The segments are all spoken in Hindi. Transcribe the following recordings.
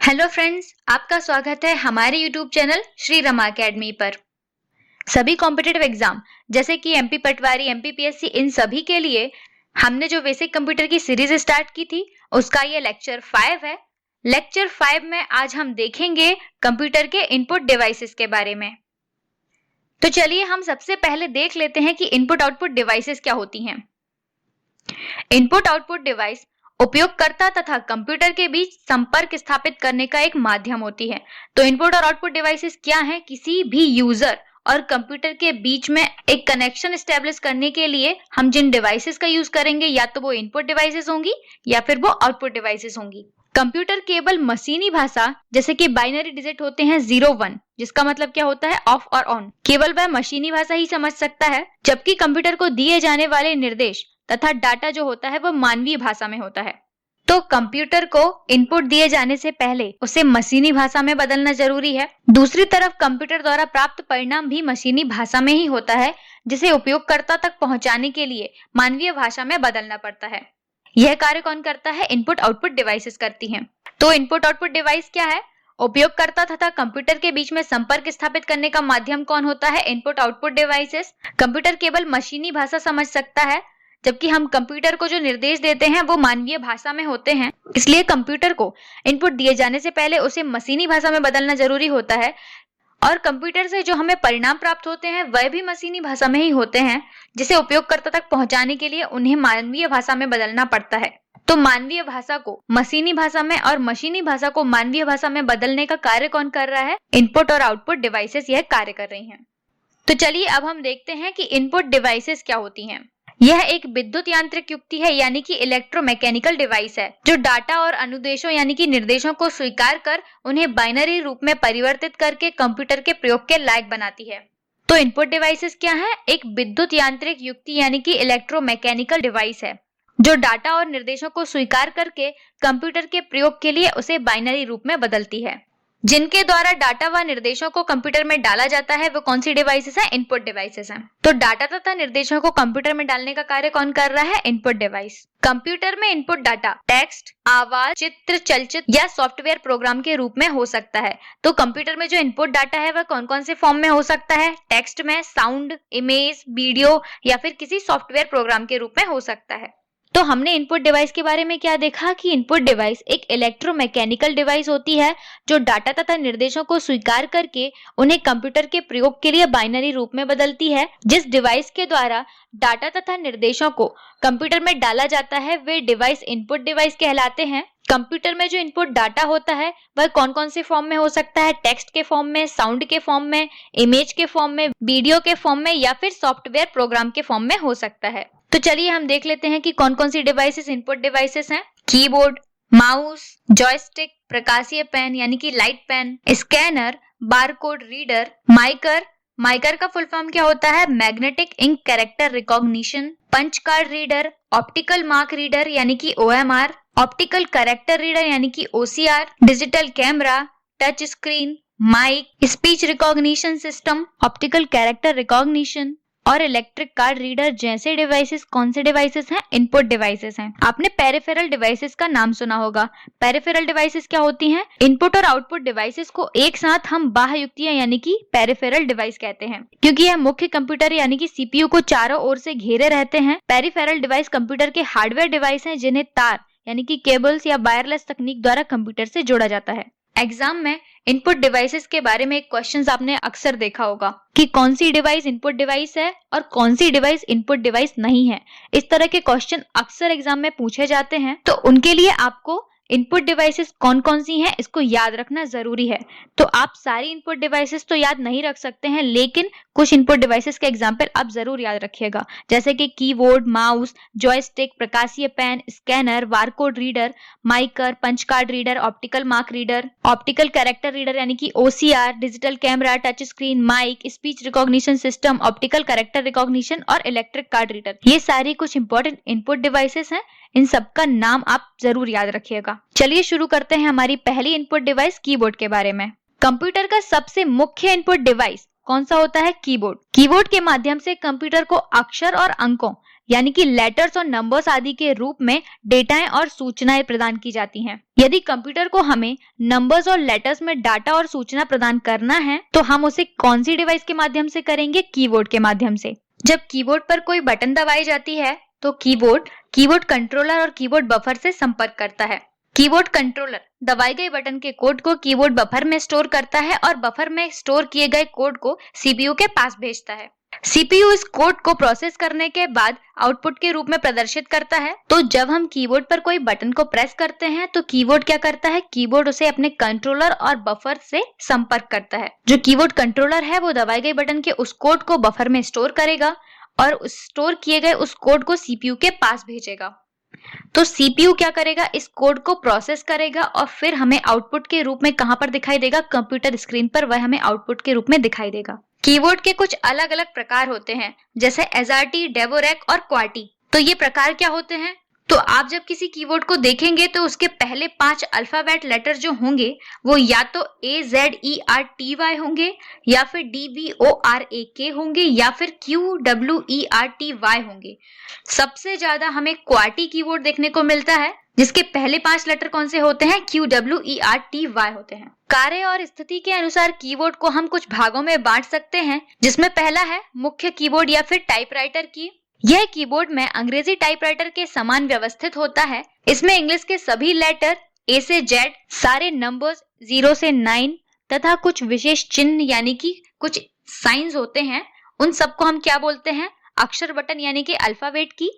हेलो फ्रेंड्स, आपका स्वागत है हमारे YouTube channel Shri Rama academy पर। सभी कॉम्पिटिटिव एग्जाम जैसे कि एमपी पटवारी, एमपीपीएससी, इन सभी के लिए हमने जो बेसिक कंप्यूटर की सीरीज स्टार्ट की थी उसका ये लेक्चर 5 है। लेक्चर 5 में आज हम देखेंगे कंप्यूटर के इनपुट डिवाइसेस के बारे में। तो चलिए हम सबसे पहले देख लेते हैं कि इनपुट आउटपुट डिवाइसेस क्या होती हैं। इनपुट आउटपुट डिवाइस उपयोगकर्ता तथा कंप्यूटर के बीच संपर्क स्थापित करने का एक माध्यम होती है। तो इनपुट और आउटपुट डिवाइसेस क्या हैं? किसी भी यूजर और कंप्यूटर के बीच में एक कनेक्शन एस्टेब्लिश करने के लिए हम जिन डिवाइसेस का यूज करेंगे या तो वो इनपुट डिवाइसेस होंगी या फिर वो आउटपुट डिवाइसेस होंगी। कंप्यूटर केवल मशीनी भाषा जैसे कि बाइनरी डिजिट होते हैं 0-1, जिसका मतलब क्या होता है ऑफ और ऑन, केवल वह मशीनी भाषा ही समझ सकता है, जबकि कंप्यूटर को दिए जाने वाले निर्देश तथा डाटा जो होता है वो मानवीय भाषा में होता है। तो कंप्यूटर को इनपुट दिए जाने से पहले उसे मशीनी भाषा में बदलना जरूरी है। दूसरी तरफ कंप्यूटर द्वारा प्राप्त परिणाम भी मशीनी भाषा में ही होता है, जिसे उपयोगकर्ता तक पहुंचाने के लिए मानवीय भाषा में बदलना पड़ता है। यह कार्य कौन करता है? इनपुट आउटपुट डिवाइसेस करती हैं। तो इनपुट आउटपुट डिवाइस क्या है? उपयोगकर्ता तथा कंप्यूटर के बीच में संपर्क स्थापित करने का माध्यम कौन होता है? Input output devices. कंप्यूटर केवल मशीनी भाषा समझ सकता है, जबकि हम कंप्यूटर को जो निर्देश देते हैं वो मानवीय भाषा में होते हैं। इसलिए कंप्यूटर को इनपुट दिए जाने से पहले उसे मशीनी भाषा में बदलना जरूरी होता है, और कंप्यूटर से जो हमें परिणाम प्राप्त होते हैं वह भी मशीनी भाषा में ही होते हैं, जिसे उपयोगकर्ता तक पहुंचाने के लिए उन्हें मानवीय भाषा में बदलना पड़ता है। तो मानवीय भाषा को मशीनी भाषा में और मशीनी भाषा को मानवीय भाषा में बदलने का कार्य कौन कर रहा है? इनपुट और आउटपुट डिवाइसेस यह कार्य कर रही हैं। तो चलिए अब हम देखते हैं कि इनपुट डिवाइसेस क्या होती हैं। यह एक विद्युत यांत्रिक युक्ति है, यानी कि इलेक्ट्रोमैकेनिकल डिवाइस है, जो डाटा और अनुदेशों यानी कि निर्देशों को स्वीकार कर उन्हें बाइनरी रूप में परिवर्तित करके कंप्यूटर के प्रयोग के लायक बनाती है। तो इनपुट डिवाइसेस क्या है? एक विद्युत यांत्रिक युक्ति यानी कि इलेक्ट्रोमैकेनिकल डिवाइस है, जो डाटा और निर्देशों को स्वीकार करके कंप्यूटर के प्रयोग के लिए उसे बाइनरी रूप में बदलती है। जिनके द्वारा डाटा व निर्देशों को कंप्यूटर में डाला जाता है वो कौन सी डिवाइसेस है? इनपुट डिवाइसेस हैं। तो डाटा तथा निर्देशों को कंप्यूटर में डालने का कार्य कौन कर रहा है? Input device. कंप्यूटर में इनपुट डाटा टेक्स्ट, आवाज, चित्र, चलचित्र या सॉफ्टवेयर प्रोग्राम के रूप में हो सकता है। तो कंप्यूटर में जो इनपुट डाटा है वह कौन कौन से फॉर्म में हो सकता है? टेक्स्ट में, साउंड, इमेज, वीडियो या फिर किसी सॉफ्टवेयर प्रोग्राम के रूप में हो सकता है। तो हमने इनपुट डिवाइस के बारे में क्या देखा कि इनपुट डिवाइस एक इलेक्ट्रोमैकेनिकल डिवाइस होती है, जो डाटा तथा निर्देशों को स्वीकार करके उन्हें कंप्यूटर के प्रयोग के लिए बाइनरी रूप में बदलती है। जिस डिवाइस के द्वारा डाटा तथा निर्देशों को कंप्यूटर में डाला जाता है वे डिवाइस इनपुट डिवाइस कहलाते हैं। कंप्यूटर में जो इनपुट डाटा होता है वह कौन कौन से फॉर्म में हो सकता है? टेक्स्ट के फॉर्म में, साउंड के फॉर्म में, इमेज के फॉर्म में, वीडियो के फॉर्म में या फिर सॉफ्टवेयर प्रोग्राम के फॉर्म में हो सकता है। तो चलिए हम देख लेते हैं कि कौन कौन सी डिवाइसेस इनपुट डिवाइसेस हैं। कीबोर्ड, माउस, जॉयस्टिक, प्रकाशीय पेन यानी कि light pen, scanner, barcode reader, MICR. MICR का फुल फॉर्म क्या होता है? Magnetic ink character recognition, punch card reader, optical mark reader यानी कि OMR, ऑप्टिकल कैरेक्टर रीडर यानी कि OCR, digital camera, touch screen, mic, speech recognition system, optical character recognition और इलेक्ट्रिक कार्ड रीडर जैसे डिवाइसेस कौन से डिवाइसेस हैं? इनपुट डिवाइसेस हैं। आपने पेरिफेरल डिवाइसेस का नाम सुना होगा। पेरिफेरल डिवाइसेस क्या होती हैं? इनपुट और आउटपुट डिवाइसेस को एक साथ हम बाह्य युक्तियां यानी कि पेरिफेरल डिवाइस कहते हैं, क्योंकि यह मुख्य कंप्यूटर यानी कि CPU को चारों ओर से घेरे रहते हैं। पेरिफेरल डिवाइस कंप्यूटर के हार्डवेयर डिवाइस हैं, जिन्हें तार यानी कि केबल्स या वायरलेस तकनीक द्वारा कंप्यूटर से जोड़ा जाता है। एग्जाम में इनपुट डिवाइसेस के बारे में एक क्वेश्चन आपने अक्सर देखा होगा कि कौन सी डिवाइस इनपुट डिवाइस है और कौन सी डिवाइस इनपुट डिवाइस नहीं है। इस तरह के क्वेश्चन अक्सर एग्जाम में पूछे जाते हैं, तो उनके लिए आपको इनपुट डिवाइसेस कौन कौन सी हैं इसको याद रखना जरूरी है। तो आप सारी इनपुट डिवाइसेस तो याद नहीं रख सकते हैं, लेकिन कुछ इनपुट डिवाइसेस के एग्जाम्पल आप जरूर याद रखिएगा, जैसे कि कीबोर्ड, माउस, जॉयस्टिक, प्रकाशीय pen, scanner, barcode reader, MICR, punch card reader, optical mark reader, optical character reader यानी कि OCR, digital camera, touch screen, mic, speech recognition system, optical character recognition और इलेक्ट्रिक कार्ड रीडर। ये सारी कुछ इंपॉर्टेंट इनपुट डिवाइसेस हैं, इन सबका नाम आप जरूर याद रखिएगा। चलिए शुरू करते हैं हमारी पहली इनपुट डिवाइस कीबोर्ड के बारे में। कंप्यूटर का सबसे मुख्य इनपुट डिवाइस कौन सा होता है? कीबोर्ड। कीबोर्ड के माध्यम से कंप्यूटर को अक्षर और अंकों यानी कि लेटर्स और नंबर्स आदि के रूप में डेटाएं और सूचनाएं प्रदान की जाती हैं। यदि कंप्यूटर को हमें नंबर्स और लेटर्स में डाटा और सूचना प्रदान करना है तो हम उसे कौन सी डिवाइस के माध्यम से करेंगे? कीबोर्ड के माध्यम से। जब कीबोर्ड पर कोई बटन दबाई जाती है तो कीबोर्ड कंट्रोलर और कीबोर्ड बफर से संपर्क करता है। कीबोर्ड कंट्रोलर दबाए गए बटन के कोड को कीबोर्ड बफर में स्टोर करता है और बफर में स्टोर किए गए कोड को सीपीयू के पास भेजता है। सीपीयू इस कोड को प्रोसेस करने के बाद आउटपुट के रूप में प्रदर्शित करता है। तो जब हम कीबोर्ड पर कोई बटन को प्रेस करते हैं तो कीबोर्ड क्या करता है? कीबोर्ड उसे अपने कंट्रोलर और बफर से संपर्क करता है। जो कीबोर्ड कंट्रोलर है वो दबाए गए बटन के उस कोड को बफर में स्टोर करेगा और स्टोर किए गए उस कोड को सीपीयू के पास भेजेगा। तो सीपीयू क्या करेगा? इस कोड को प्रोसेस करेगा और फिर हमें आउटपुट के रूप में कहां पर दिखाई देगा? कंप्यूटर स्क्रीन पर वह हमें आउटपुट के रूप में दिखाई देगा। कीबोर्ड के कुछ अलग अलग प्रकार होते हैं जैसे एजआरटी, डेवोरेक और क्वार्टी। तो ये प्रकार क्या होते हैं? तो आप जब किसी कीबोर्ड को देखेंगे तो उसके पहले 5 अल्फाबेट लेटर जो होंगे वो या तो AZERTY होंगे या फिर DBORAK होंगे या फिर QWERTY होंगे। सबसे ज्यादा हमें क्वार्टी कीबोर्ड देखने को मिलता है जिसके पहले 5 लेटर कौन से होते हैं? QWERTY होते हैं। कार्य और स्थिति के अनुसार कीबोर्ड को हम कुछ भागों में बांट सकते हैं जिसमें पहला है मुख्य कीबोर्ड या फिर टाइपराइटर की। यह कीबोर्ड में अंग्रेजी टाइपराइटर के समान व्यवस्थित होता है। इसमें इंग्लिश के सभी लेटर A से Z, सारे नंबर्स 0 से 9 तथा कुछ विशेष चिन्ह यानी कि कुछ साइंस होते हैं। उन सबको हम क्या बोलते हैं? अक्षर बटन यानी कि अल्फाबेट की,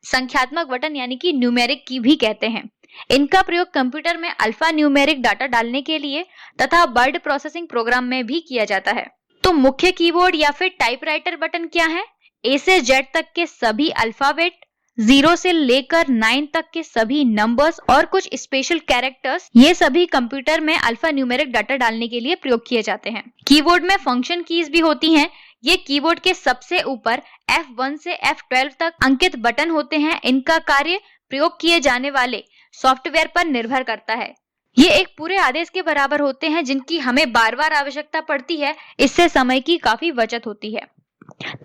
संख्यात्मक बटन यानी कि न्यूमेरिक की भी कहते हैं। इनका प्रयोग कंप्यूटर में अल्फा न्यूमेरिक डाटा डालने के लिए तथा वर्ड प्रोसेसिंग प्रोग्राम में भी किया जाता है। तो मुख्य कीबोर्ड या फिर टाइपराइटर बटन क्या है? A से Z तक के सभी अल्फाबेट, 0 से लेकर 9 तक के सभी नंबर्स और कुछ स्पेशल कैरेक्टर्स, ये सभी कंप्यूटर में अल्फा न्यूमेरिक डाटा डालने के लिए प्रयोग किए जाते हैं। कीबोर्ड में फंक्शन कीज भी होती हैं। ये कीबोर्ड के सबसे ऊपर F1 से F12 तक अंकित बटन होते हैं। इनका कार्य प्रयोग किए जाने वाले सॉफ्टवेयर पर निर्भर करता है। ये एक पूरे आदेश के बराबर होते हैं जिनकी हमें बार बार आवश्यकता पड़ती है। इससे समय की काफी बचत होती है।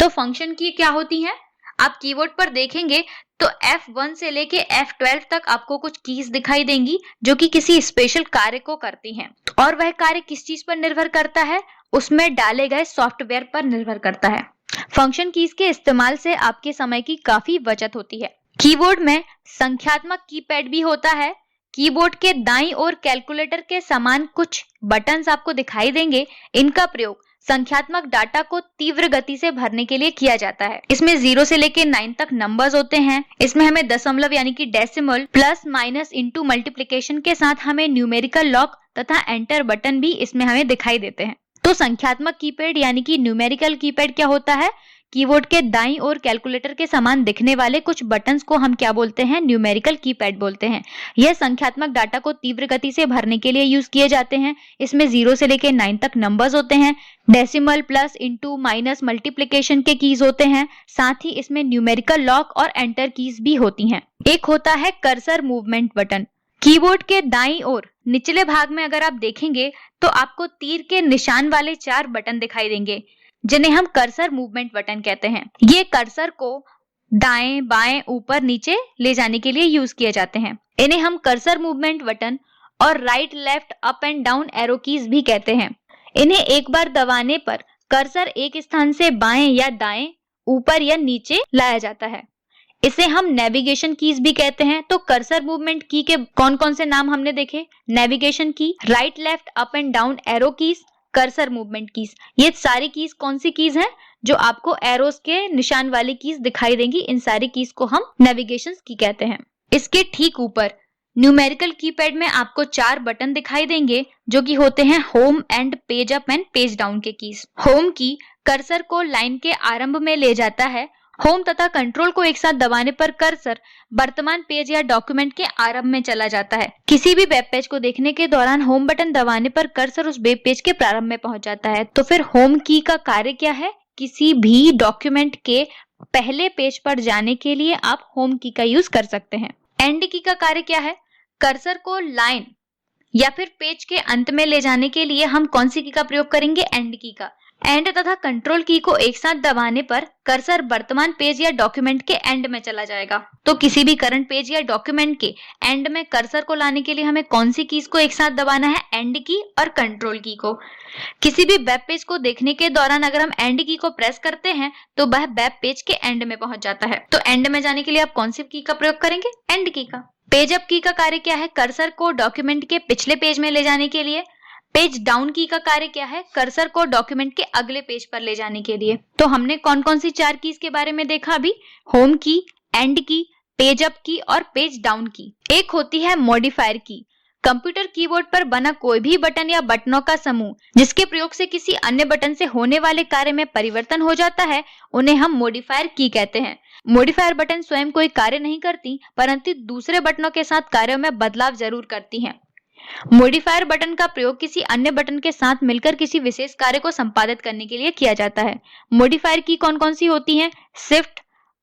तो फंक्शन की क्या होती है? आप कीबोर्ड पर देखेंगे तो F1 से लेके F12 तक आपको कुछ कीज दिखाई देंगी जो कि किसी स्पेशल कार्य को करती हैं। और वह कार्य किस चीज पर निर्भर करता है? उसमें डाले गए सॉफ्टवेयर पर निर्भर करता है। फंक्शन कीज के इस्तेमाल से आपके समय की काफी बचत होती है। कीबोर्ड में संख्यात्मक कीपैड भी होता है। कीबोर्ड के दाईं ओर कैलकुलेटर के समान कुछ बटन्स आपको दिखाई देंगे। इनका प्रयोग संख्यात्मक डाटा को तीव्र गति से भरने के लिए किया जाता है। इसमें 0 से लेकर 9 तक नंबर्स होते हैं। इसमें हमें दशमलव यानी कि decimal, plus minus into multiplication के साथ हमें न्यूमेरिकल लॉक तथा एंटर बटन भी इसमें हमें दिखाई देते हैं। तो संख्यात्मक कीपैड यानी कि न्यूमेरिकल कीपैड क्या होता है? कीबोर्ड के दाईं ओर कैलकुलेटर के समान दिखने वाले कुछ बटन्स को हम क्या बोलते हैं? न्यूमेरिकल कीपैड बोलते हैं। यह संख्यात्मक डाटा को तीव्र गति से भरने के लिए यूज किए जाते हैं। इसमें 0 से लेकर 9 तक नंबर्स होते हैं। Decimal, plus, into, minus, multiplication के कीज होते हैं। साथ ही इसमें न्यूमेरिकल लॉक और एंटर कीज भी होती हैं। एक होता है कर्सर मूवमेंट बटन। कीबोर्ड के दाईं ओर निचले भाग में अगर आप देखेंगे तो आपको तीर के निशान वाले 4 बटन दिखाई देंगे जिन्हें हम कर्सर मूवमेंट बटन कहते हैं। ये कर्सर को दाएं, बाएं, ऊपर, नीचे ले जाने के लिए यूज किए जाते हैं। इन्हें हम कर्सर मूवमेंट बटन और right, left, up and down arrow keys भी कहते हैं। इन्हें एक बार दबाने पर कर्सर एक स्थान से बाएं या दाएं, ऊपर या नीचे लाया जाता है। इसे हम नेविगेशन कीज भी कहते हैं। तो कर्सर मूवमेंट की के कौन कौन से नाम हमने देखे? नेविगेशन की, right, left, up and down arrow keys, cursor movement keys. ये सारी कीज कौन सी कीज हैं? जो आपको एरोस के निशान वाली कीज दिखाई देंगी। इन सारी कीज को हम नेविगेशन की कहते हैं। इसके ठीक ऊपर न्यूमेरिकल कीपैड में आपको 4 बटन दिखाई देंगे जो कि होते हैं home and page up and page down के कीज। होम की कर्सर को लाइन के आरंभ में ले जाता है। होम तथा कंट्रोल को एक साथ दबाने पर कर्सर वर्तमान पेज या डॉक्यूमेंट के आरंभ में चला जाता है। किसी भी वेब पेज को देखने के दौरान होम बटन दबाने पर कर्सर उस वेब पेज के प्रारंभ में पहुंच जाता है। तो फिर होम की का कार्य क्या है? किसी भी डॉक्यूमेंट के पहले पेज पर जाने के लिए आप होम की का यूज कर सकते हैं। एंड की का कार्य क्या है? कर्सर को लाइन या फिर पेज के अंत में ले जाने के लिए हम कौन सी की का प्रयोग करेंगे? एंड की का। एंड तथा कंट्रोल की को एक साथ दबाने पर कर्सर वर्तमान पेज या डॉक्यूमेंट के एंड में चला जाएगा। तो किसी भी करंट पेज या डॉक्यूमेंट के एंड में कर्सर को लाने के लिए हमें कौन सी कीज को एक साथ दबाना है? एंड की और कंट्रोल की को। किसी भी वेब पेज को देखने के दौरान अगर हम एंड की को प्रेस करते हैं तो वह वेब पेज के एंड में पहुंच जाता है। तो एंड में जाने के लिए आप कौन सी की का प्रयोग करेंगे? एंड की का। पेज अप की का कार्य क्या है? कर्सर को डॉक्यूमेंट के पिछले पेज में ले जाने के लिए। पेज डाउन की का कार्य क्या है? कर्सर को डॉक्यूमेंट के अगले पेज पर ले जाने के लिए। तो हमने कौन कौन सी 4 कीज के बारे में देखा अभी? होम की, एंड की, पेज अप की और पेज डाउन की। एक होती है मॉडिफायर की। कंप्यूटर कीबोर्ड पर बना कोई भी बटन या बटनों का समूह जिसके प्रयोग से किसी अन्य बटन से होने वाले कार्य में परिवर्तन हो जाता है, उन्हें हम मॉडिफायर की कहते हैं। मॉडिफायर बटन स्वयं कोई कार्य नहीं करती, परंतु दूसरे बटनों के साथ कार्यों में बदलाव जरूर करती हैं। मॉडिफायर बटन का प्रयोग किसी अन्य बटन के साथ मिलकर किसी विशेष कार्य को संपादित करने के लिए किया जाता है। मॉडिफायर की कौन कौन सी होती हैं? शिफ्ट,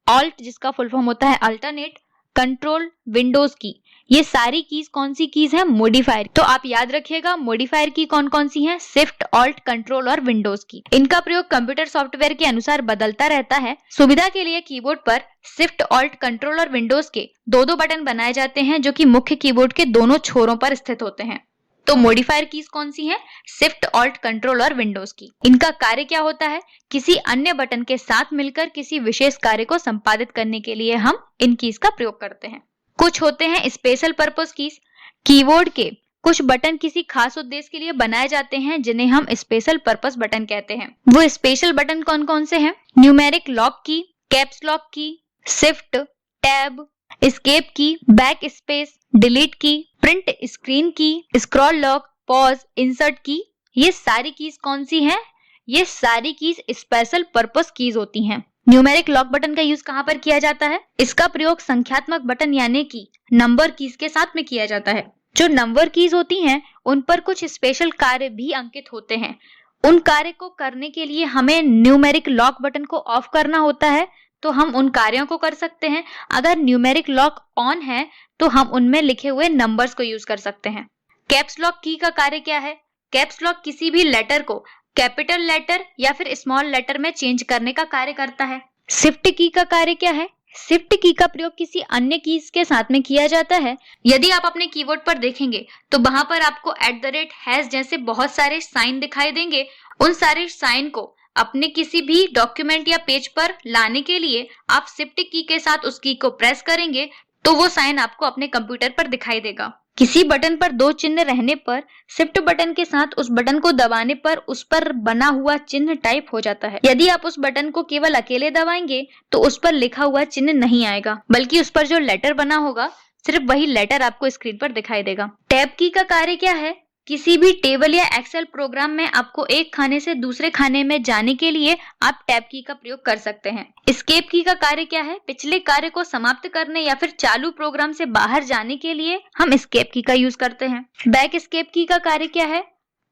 ऑल्ट जिसका फुल फॉर्म होता है अल्टरनेट, कंट्रोल, विंडोज की। ये सारी कीज कौन सी कीज है? मॉडिफायर। तो आप याद रखिएगा मॉडिफायर की कौन कौन सी हैं? शिफ्ट, ऑल्ट, कंट्रोल और विंडोज की। इनका प्रयोग कंप्यूटर सॉफ्टवेयर के अनुसार बदलता रहता है। सुविधा के लिए कीबोर्ड पर शिफ्ट, ऑल्ट, कंट्रोल और विंडोज के दो बटन बनाए जाते हैं जो कि मुख्य कीबोर्ड के दोनों छोरों पर स्थित होते हैं। तो मॉडिफायर कीज कौन सी हैं? शिफ्ट, ऑल्ट, कंट्रोल और विंडोज की। इनका कार्य क्या होता है? किसी अन्य बटन के साथ मिलकर किसी विशेष कार्य को संपादित करने के लिए हम इन कीज का प्रयोग करते हैं। कुछ होते हैं स्पेशल पर्पस कीज। कीबोर्ड के कुछ बटन किसी खास उद्देश्य के लिए बनाए जाते हैं जिन्हें हम स्पेशल पर्पस बटन कहते हैं। वो स्पेशल बटन कौन कौन से हैं? न्यूमेरिक लॉक की, कैप्स लॉक की, शिफ्ट, टैब, एस्केप की, बैक स्पेस, डिलीट की, प्रिंट स्क्रीन की, स्क्रॉल लॉक, पॉज, इंसर्ट की। ये सारी कीज कौन सी हैं? ये सारी कीज स्पेशल पर्पस कीज होती हैं। न्यूमेरिक लॉक बटन का यूज कहां पर किया जाता है? इसका प्रयोग संख्यात्मक बटन यानी कि नंबर कीज के साथ में किया जाता है। जो नंबर कीज होती हैं उन पर कुछ स्पेशल कार्य भी अंकित होते हैं। उन कार्य को करने के लिए हमें न्यूमेरिक लॉक बटन को ऑफ करना होता है तो हम उन कार्यों को कर सकते हैं। अगर न्यूमेरिक लॉक ऑन है तो हम उनमें लिखे हुए नंबर्स को यूज कर सकते हैं। कैप्स लॉक की का कार्य क्या है? कैप्स लॉक किसी भी लेटर को कैपिटल लेटर या फिर स्मॉल लेटर में चेंज करने का कार्य करता है। शिफ्ट की का कार्य क्या है? शिफ्ट की का प्रयोग किसी अन्य कीज के साथ में किया जाता है। यदि आप अपने कीबोर्ड पर देखेंगे तो वहां पर आपको @ जैसे बहुत सारे साइन दिखाई देंगे। उन सारे साइन को अपने किसी भी डॉक्यूमेंट या पेज पर लाने के लिए आप शिफ्ट की के साथ उस की को प्रेस करेंगे तो वो साइन आपको अपने कंप्यूटर पर दिखाई देगा। किसी बटन पर 2 चिन्ह रहने पर शिफ्ट बटन के साथ उस बटन को दबाने पर उस पर बना हुआ चिन्ह टाइप हो जाता है। यदि आप उस बटन को केवल अकेले दबाएंगे तो उस पर लिखा हुआ चिन्ह नहीं आएगा, बल्कि उस पर जो लेटर बना होगा सिर्फ वही लेटर आपको स्क्रीन पर दिखाई देगा। टैब की का कार्य क्या है? किसी भी टेबल या एक्सेल प्रोग्राम में आपको एक खाने से दूसरे खाने में जाने के लिए आप टैब की का प्रयोग कर सकते हैं। एस्केप की का कार्य क्या है? पिछले कार्य को समाप्त करने या फिर चालू प्रोग्राम से बाहर जाने के लिए हम एस्केप की का यूज करते हैं। बैक एस्केप की का कार्य क्या है?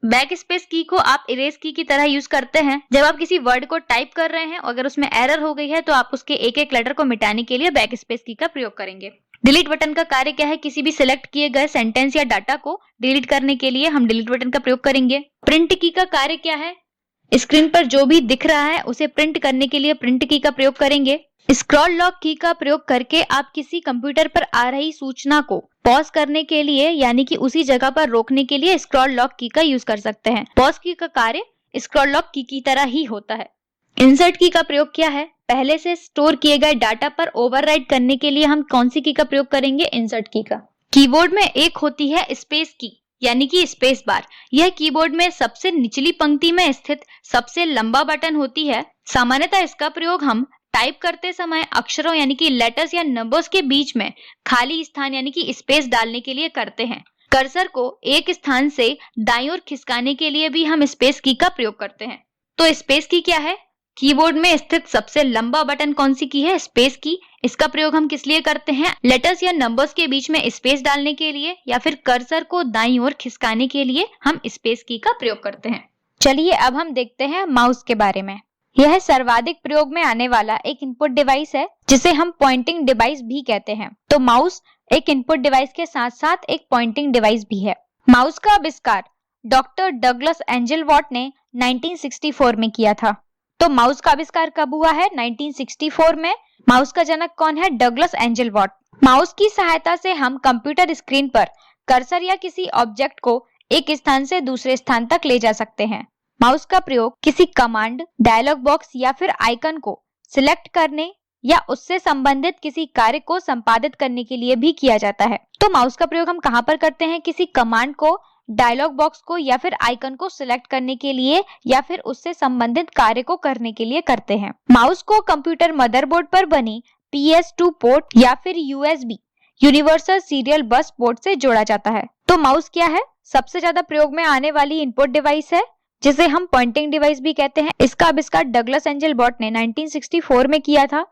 बैक स्पेस की को आप इरेज की तरह यूज करते हैं। जब आप किसी वर्ड को टाइप कर रहे हैं अगर उसमें एरर हो गई है तो आप उसके एक एक लेटर को मिटाने के लिए बैक स्पेस की का प्रयोग करेंगे। डिलीट बटन का कार्य क्या है? किसी भी सिलेक्ट किए गए सेंटेंस या डाटा को डिलीट करने के लिए हम डिलीट बटन का प्रयोग करेंगे। प्रिंट की का कार्य क्या है? स्क्रीन पर जो भी दिख रहा है उसे प्रिंट करने के लिए प्रिंट की का प्रयोग करेंगे। स्क्रॉल लॉक की का प्रयोग करके आप किसी कंप्यूटर पर आ रही सूचना को पॉज करने के लिए यानी कि उसी जगह पर रोकने के लिए स्क्रॉल लॉक की का यूज कर सकते हैं। पॉज की का कार्य स्क्रॉल लॉक की तरह ही होता है। इंसर्ट की का प्रयोग क्या है? पहले से स्टोर किए गए डाटा पर ओवरराइट करने के लिए हम कौन सी की का प्रयोग करेंगे? इंसर्ट की का। कीबोर्ड में एक होती है स्पेस की यानी कि स्पेस बार। यह कीबोर्ड में सबसे निचली पंक्ति में स्थित सबसे लंबा बटन होती है। सामान्यतः इसका प्रयोग हम टाइप करते समय अक्षरों यानी कि लेटर्स या नंबर्स के बीच में खाली स्थान यानी कि स्पेस डालने के लिए करते हैं। कर्सर को एक स्थान से दाईं ओर खिसकाने के लिए भी हम स्पेस की का प्रयोग करते हैं। तो स्पेस की क्या है? कीबोर्ड में स्थित सबसे लंबा बटन कौन सी की है? स्पेस की। इसका प्रयोग हम किस लिए करते हैं? लेटर्स या नंबर्स के बीच में स्पेस डालने के लिए या फिर कर्सर को दाईं ओर खिसकाने के लिए हम स्पेस की का प्रयोग करते हैं। चलिए अब हम देखते हैं माउस के बारे में। यह सर्वाधिक प्रयोग में आने वाला एक इनपुट डिवाइस है जिसे हम पॉइंटिंग डिवाइस भी कहते हैं। तो माउस एक इनपुट डिवाइस के साथ साथ एक पॉइंटिंग डिवाइस भी है। माउस का आविष्कार डॉक्टर डगलस एंजल वॉट ने 1964 में किया था। तो माउस का आविष्कार कब हुआ है? 1964 में। माउस का जनक कौन है? Douglas angel what. माउस की सहायता से हम कंप्यूटर स्क्रीन पर कर्सर या किसी ऑब्जेक्ट को एक स्थान से दूसरे स्थान तक ले जा सकते हैं। माउस का प्रयोग किसी कमांड, डायलॉग बॉक्स या फिर आइकन को सिलेक्ट करने या उससे संबंधित किसी कार्य को संपादित करने के लिए भी किया जाता है। तो माउस का प्रयोग हम कहां पर करते हैं? किसी कमांड को, डायलॉग बॉक्स को या फिर आइकन को सिलेक्ट करने के लिए या फिर उससे संबंधित कार्य को करने के लिए करते हैं। माउस को कंप्यूटर मदरबोर्ड पर बनी PS2 पोर्ट या फिर USB universal serial bus port से जोड़ा जाता है। तो माउस क्या है? सबसे ज्यादा प्रयोग में आने वाली इनपुट डिवाइस है, जिसे हम पॉइंटिंग डिवाइस भी कहते हैं। इसका आविष्कार डगलस एंजल वॉट ने 1964 में किया था।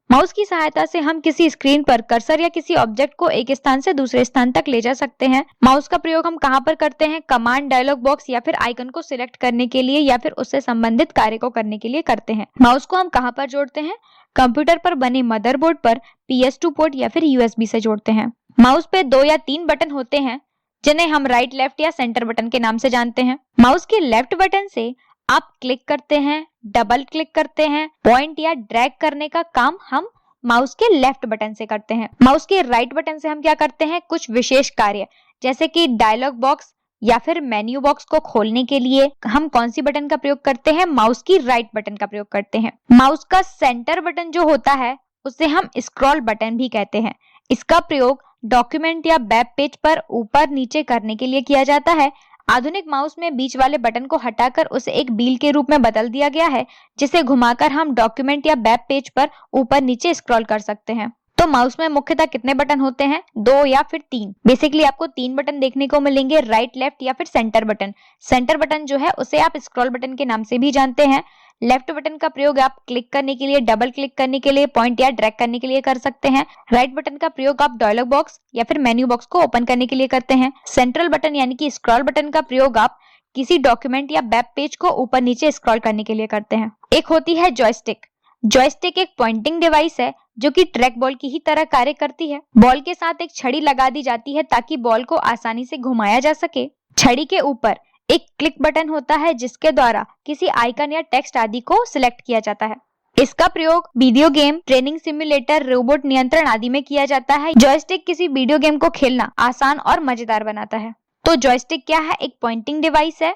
माउस की सहायता से हम किसी स्क्रीन पर कर्सर या किसी ऑब्जेक्ट को एक स्थान से दूसरे स्थान तक ले जा सकते हैं। माउस का प्रयोग हम कहां पर करते हैं? कमांड, डायलॉग बॉक्स या फिर आइकन को सिलेक्ट करने के लिए या फिर उससे संबंधित कार्य को करने के लिए करते हैं। माउस को हम कहां पर जोड़ते हैं? कंप्यूटर पर बने मदरबोर्ड पर PS2 पोर्ट या फिर USB से जोड़ते हैं। माउस पे 2 या 3 बटन होते हैं, जिन्हें हम राइट, लेफ्ट या सेंटर बटन के नाम से जानते हैं। माउस के लेफ्ट बटन से आप क्लिक करते हैं, डबल क्लिक करते हैं, पॉइंट या ड्रैग करने का काम हम माउस के लेफ्ट बटन से करते हैं। माउस के राइट बटन से हम क्या करते हैं? कुछ विशेष कार्य, जैसे कि डायलॉग बॉक्स या फिर मेन्यू बॉक्स को खोलने के लिए हम कौन सी बटन का प्रयोग करते हैं? माउस की राइट बटन का प्रयोग करते हैं। माउस का सेंटर बटन जो होता है उसे हम स्क्रॉल बटन भी कहते हैं। इसका प्रयोग डॉक्यूमेंट या वेब पेज पर ऊपर नीचे करने के लिए किया जाता है। आधुनिक माउस में बीच वाले बटन को हटाकर उसे एक व्हील के रूप में बदल दिया गया है, जिसे घुमाकर हम डॉक्यूमेंट या वेब पेज पर ऊपर नीचे स्क्रॉल कर सकते हैं। तो माउस में मुख्यतः कितने बटन होते हैं? 2 या फिर 3। बेसिकली आपको 3 बटन देखने को मिलेंगे, राइट, लेफ्ट या फिर सेंटर बटन। सेंटर बटन जो है उसे आप स्क्रॉल बटन के नाम से भी जानते हैं। लेफ्ट बटन का प्रयोग आप क्लिक करने के लिए, डबल क्लिक करने के लिए, पॉइंट या ड्रैग करने के लिए कर सकते हैं। राइट बटन का प्रयोग आप डायलॉग बॉक्स या फिर मेन्यू बॉक्स को ओपन करने के लिए करते हैं। सेंट्रल बटन यानी कि स्क्रॉल बटन का प्रयोग आप किसी डॉक्यूमेंट या वेब पेज को ऊपर नीचे स्क्रॉल करने के लिए करते हैं। एक होती है जॉयस्टिक। जॉयस्टिक एक पॉइंटिंग डिवाइस है जो कि ट्रैक बॉल की ही तरह कार्य करती है। बॉल के साथ एक छड़ी लगा दी जाती है ताकि बॉल को आसानी से घुमाया जा सके। छड़ी के ऊपर एक क्लिक बटन होता है जिसके द्वारा किसी आइकन या टेक्स्ट आदि को सिलेक्ट किया जाता है। इसका प्रयोग video game, training simulator, robot नियंत्रण आदि में किया जाता है। जॉयस्टिक किसी वीडियो गेम को खेलना आसान और मजेदार बनाता है। तो जॉयस्टिक क्या है? एक पॉइंटिंग डिवाइस है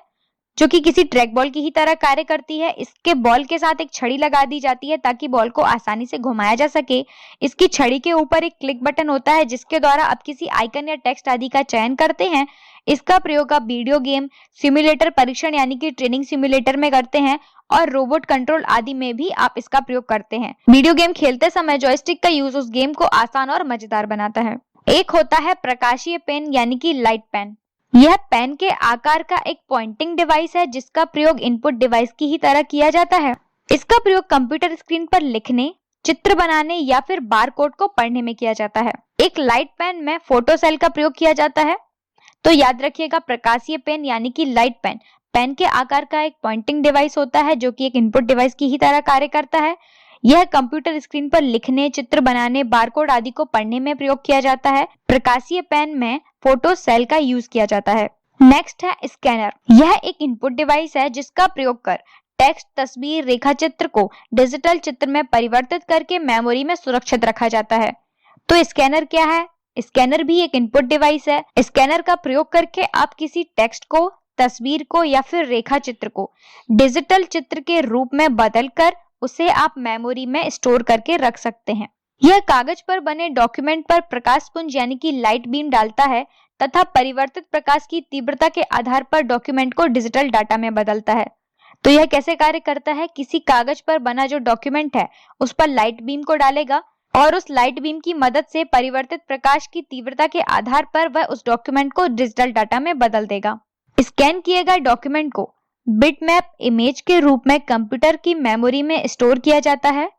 जो कि किसी ट्रैक बॉल की ही तरह कार्य करती है। इसके बॉल के साथ एक छड़ी लगा दी जाती है ताकि बॉल को आसानी से घुमाया जा सके। इसकी छड़ी के ऊपर एक क्लिक बटन होता है जिसके द्वारा आप किसी आइकन या टेक्स्ट आदि का चयन करते हैं। इसका प्रयोग आप वीडियो गेम, सिमुलेटर परीक्षण यानी कि ट्रेनिंग सिमुलेटर में करते हैं और रोबोट कंट्रोल आदि में भी आप इसका प्रयोग करते हैं। वीडियो गेम खेलते समय जॉयस्टिक का यूज उस गेम को आसान और मजेदार बनाता है। एक होता है प्रकाशीय पेन यानी कि लाइट पेन। यह पेन के आकार का एक पॉइंटिंग डिवाइस है जिसका प्रयोग इनपुट डिवाइस की ही तरह किया जाता है। इसका प्रयोग कंप्यूटर स्क्रीन पर लिखने, चित्र बनाने या फिर बारकोड को पढ़ने में किया जाता है। एक लाइट पेन में फोटो सेल का प्रयोग किया जाता है। तो याद रखिएगा, प्रकाशीय पेन यानी कि लाइट पेन पेन के आकार का एक पॉइंटिंग डिवाइस होता है जो कि एक इनपुट डिवाइस की ही तरह कार्य करता है। यह कंप्यूटर स्क्रीन पर लिखने, चित्र बनाने, बारकोड आदि को पढ़ने में प्रयोग किया जाता है। प्रकाशीय पेन में फोटो सेल का यूज किया जाता है। नेक्स्ट है स्कैनर। यह एक इनपुट डिवाइस है जिसका प्रयोग कर टेक्स्ट, तस्वीर, रेखा चित्र को डिजिटल चित्र में परिवर्तित करके मेमोरी में सुरक्षित रखा जाता है। तो स्कैनर क्या है? स्कैनर भी एक इनपुट डिवाइस है। स्कैनर का प्रयोग करके आप किसी टेक्स्ट को, तस्वीर को या फिर रेखा चित्र को डिजिटल चित्र के रूप में बदलकर उसे आप मेमोरी में स्टोर करके रख सकते हैं। यह कागज पर बने डॉक्यूमेंट पर प्रकाश पुंज यानी कि लाइट बीम डालता है तथा परिवर्तित प्रकाश की तीव्रता के आधार पर डॉक्यूमेंट को डिजिटल डाटा में बदलता है। तो यह कैसे कार्य करता है? किसी कागज पर बना जो डॉक्यूमेंट है उस पर लाइट बीम को डालेगा और उस लाइट बीम की मदद से परिवर्तित प्रकाश की तीव्रता के आधार पर वह उस डॉक्यूमेंट को डिजिटल डाटा में बदल देगा। स्कैन किए गए डॉक्यूमेंट को बिटमैप इमेज के रूप में कंप्यूटर की मेमोरी में स्टोर किया जाता है।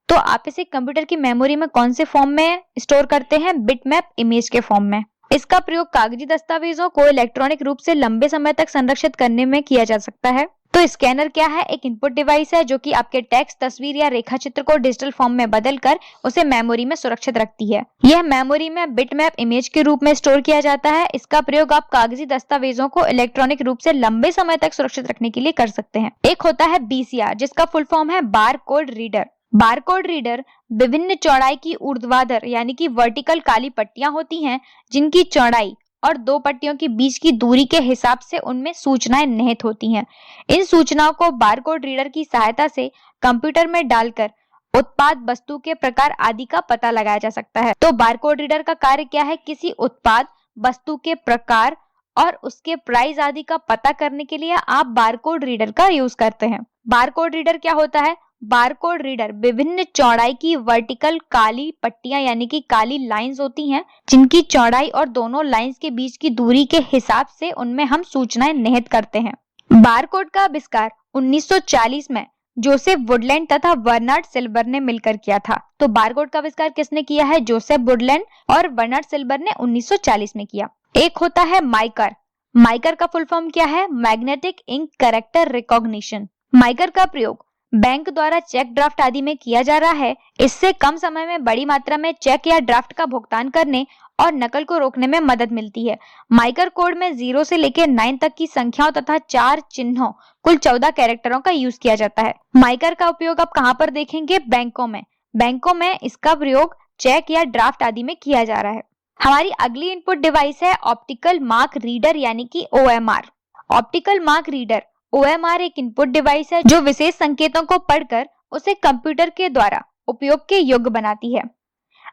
तो आप इसे कंप्यूटर की मेमोरी में कौन से फॉर्म में स्टोर करते हैं? बिटमैप इमेज के फॉर्म में। इसका प्रयोग कागजी दस्तावेजों को इलेक्ट्रॉनिक रूप से लंबे समय तक संरक्षित करने में किया जा सकता है। तो स्कैनर क्या है? एक इनपुट डिवाइस है जो कि आपके टेक्स्ट, तस्वीर या रेखा चित्र को डिजिटल फॉर्म में बदलकर उसे मेमोरी में सुरक्षित रखती है। यह मेमोरी में बिटमैप इमेज के रूप में स्टोर किया जाता है। इसका प्रयोग आप कागजी दस्तावेजों को इलेक्ट्रॉनिक रूप से लंबे समय तक सुरक्षित रखने के लिए कर सकते हैं। एक होता है BCR, जिसका फुल फॉर्म है bar code reader. Bar code reader विभिन्न चौड़ाई की ऊर्ध्वाधर यानी कि वर्टिकल काली पट्टियां होती हैं, जिनकी चौड़ाई और दो पट्टियों के बीच की दूरी के हिसाब से उनमें सूचनाएं निहित होती हैं। इन सूचनाओं को बारकोड रीडर की सहायता से कंप्यूटर में डालकर उत्पाद, वस्तु के प्रकार आदि का पता लगाया जा सकता है। तो बारकोड रीडर का कार्य क्या है? किसी उत्पाद, वस्तु के प्रकार और उसके प्राइस आदि का पता करने के लिए आप बारकोड रीडर का यूज करते हैं। बारकोड रीडर क्या होता है? बारकोड रीडर विभिन्न चौड़ाई की वर्टिकल काली पट्टियां यानी कि काली लाइंस होती हैं, जिनकी चौड़ाई और दोनों लाइंस के बीच की दूरी के हिसाब से उनमें हम सूचनाएं निहित करते हैं। बारकोड का आविष्कार 1940 में जोसेफ वुडलैंड तथा बर्नार्ड सिल्वर ने मिलकर किया था। तो बारकोड का आविष्कार किसने किया है? जोसेफ वुडलैंड और बर्नार्ड सिल्वर ने 1940 में किया। एक होता है माइकर। माइकर का फुल फॉर्म क्या है? Magnetic ink character recognition. MICR का प्रयोग बैंक द्वारा चेक, ड्राफ्ट आदि में किया जा रहा है। इससे कम समय में बड़ी मात्रा में चेक या ड्राफ्ट का भुगतान करने और नकल को रोकने में मदद मिलती है। माइकर कोड में 0 से लेकर 9 तक की संख्याओं तथा 4 चिन्हों, कुल 14 कैरेक्टरों का यूज किया जाता है। माइकर का उपयोग आप कहां पर देखेंगे? बैंकों में। बैंकों में इसका प्रयोग चेक या ड्राफ्ट आदि में किया जा रहा है। हमारी अगली इनपुट डिवाइस है ऑप्टिकल मार्क रीडर यानी कि OMR। Optical mark reader OMR एक इनपुट डिवाइस है जो विशेष संकेतों को पढ़कर उसे कंप्यूटर के द्वारा उपयोग के योग्य बनाती है।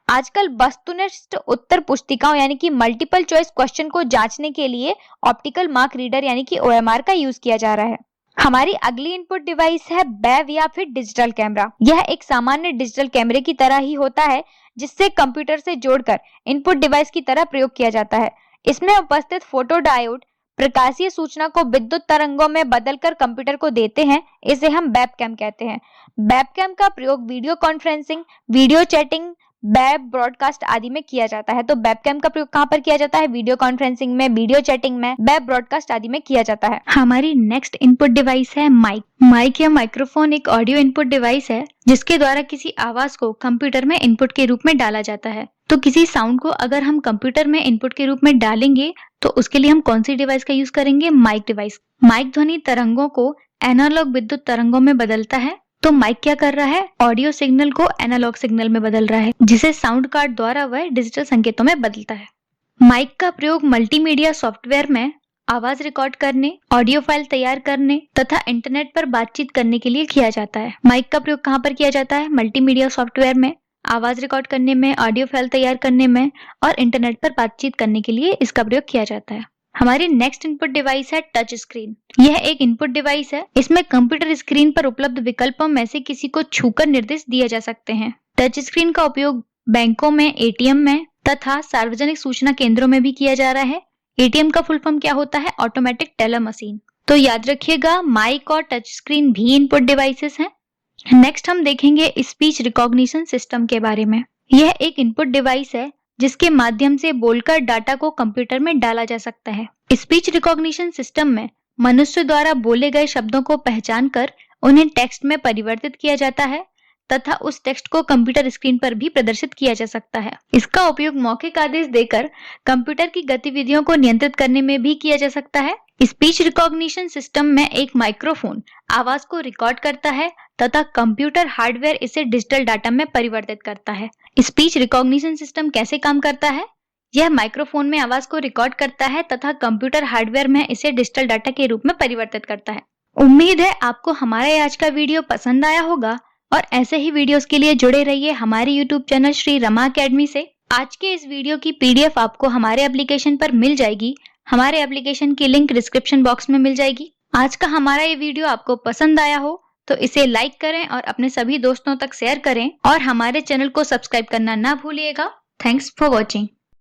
आजकल वस्तुनिष्ठ उत्तर पुस्तिकाओं यानी कि मल्टीपल चॉइस क्वेश्चन को जांचने के लिए ऑप्टिकल मार्क रीडर यानी कि OMR का यूज किया जा रहा है। हमारी अगली इनपुट डिवाइस है बैव या फिर डिजिटल कैमरा। यह एक सामान्य डिजिटल कैमरे की तरह ही होता है, जिससे कंप्यूटर से जोड़कर इनपुट डिवाइस की तरह प्रयोग किया जाता है। इसमें उपस्थित फोटो डायोड प्रकाशीय सूचना को विद्युत तरंगों में बदलकर कंप्यूटर को देते हैं। इसे हम वेबकैम कहते हैं। वेबकैम का प्रयोग video conferencing, video chatting, web broadcast आदि में किया जाता है। तो वेबकैम का प्रयोग कहां पर किया जाता है? वीडियो कॉन्फ्रेंसिंग में, वीडियो चैटिंग में, वेब ब्रॉडकास्ट आदि में किया जाता है। हमारी नेक्स्ट इनपुट डिवाइस है माइक। माइक या माइक्रोफोन एक ऑडियो इनपुट डिवाइस है जिसके द्वारा किसी आवाज को कंप्यूटर में इनपुट के रूप में डाला जाता है। तो किसी साउंड को अगर हम कंप्यूटर में इनपुट के रूप में डालेंगे तो उसके लिए हम कौन सी डिवाइस का यूज करेंगे? Mic device. माइक ध्वनि तरंगों को एनालॉग विद्युत तरंगों में बदलता है। तो माइक क्या कर रहा है? ऑडियो सिग्नल को एनालॉग सिग्नल में बदल रहा है, जिसे साउंड कार्ड द्वारा वह डिजिटल संकेतों में बदलता है। माइक का प्रयोग मल्टीमीडिया सॉफ्टवेयर में आवाज रिकॉर्ड करने, ऑडियो फाइल तैयार करने तथा इंटरनेट पर बातचीत करने के लिए किया जाता है। माइक का प्रयोग कहां पर किया जाता है? मल्टीमीडिया सॉफ्टवेयर में, आवाज रिकॉर्ड करने में, ऑडियो फाइल तैयार करने में और इंटरनेट पर बातचीत करने के लिए इसका प्रयोग किया जाता है। हमारी नेक्स्ट इनपुट डिवाइस है टच स्क्रीन। यह एक इनपुट डिवाइस है। इसमें कंप्यूटर स्क्रीन पर उपलब्ध विकल्पों में से किसी को छूकर निर्देश दिए जा सकते हैं। टच स्क्रीन का उपयोग बैंकों में, ATM में तथा सार्वजनिक सूचना केंद्रों में भी किया जा रहा है। ATM का फुल फॉर्म क्या होता है? Automatic teller machine. तो याद रखिएगा, माइक और टच स्क्रीन भी इनपुट डिवाइसेस हैं। नेक्स्ट हम देखेंगे स्पीच रिकॉग्निशन सिस्टम के बारे में। यह एक इनपुट डिवाइस है जिसके माध्यम से बोलकर डाटा को कंप्यूटर में डाला जा सकता है। स्पीच रिकॉग्निशन सिस्टम में मनुष्य द्वारा बोले गए शब्दों को पहचान कर उन्हें टेक्स्ट में परिवर्तित किया जाता है तथा उस टेक्स्ट को कंप्यूटर स्क्रीन पर भी प्रदर्शित किया जा सकता है। इसका उपयोग मौखिक आदेश देकर कंप्यूटर की गतिविधियों को नियंत्रित करने में भी किया जा सकता है। स्पीच रिकॉग्निशन सिस्टम में एक माइक्रोफोन आवाज को रिकॉर्ड करता है तथा कंप्यूटर हार्डवेयर इसे डिजिटल डाटा में परिवर्तित करता है। स्पीच रिकॉग्निशन सिस्टम कैसे काम करता है? यह माइक्रोफोन में आवाज को रिकॉर्ड करता है तथा कंप्यूटर हार्डवेयर में इसे डिजिटल डाटा के रूप में परिवर्तित करता है। उम्मीद है आपको हमारा ये आज का वीडियो पसंद आया होगा और ऐसे ही वीडियोस के लिए जुड़े रहिए हमारे YouTube channel Shri Rama academy से। आज के इस वीडियो की PDF आपको हमारे एप्लीकेशन पर मिल जाएगी। हमारे एप्लीकेशन की लिंक डिस्क्रिप्शन बॉक्स में मिल जाएगी। आज का हमारा ये वीडियो आपको पसंद आया हो तो इसे लाइक करें और अपने सभी दोस्तों तक शेयर करें और हमारे चैनल को सब्सक्राइब करना ना भूलिएगा। Thanks for watching.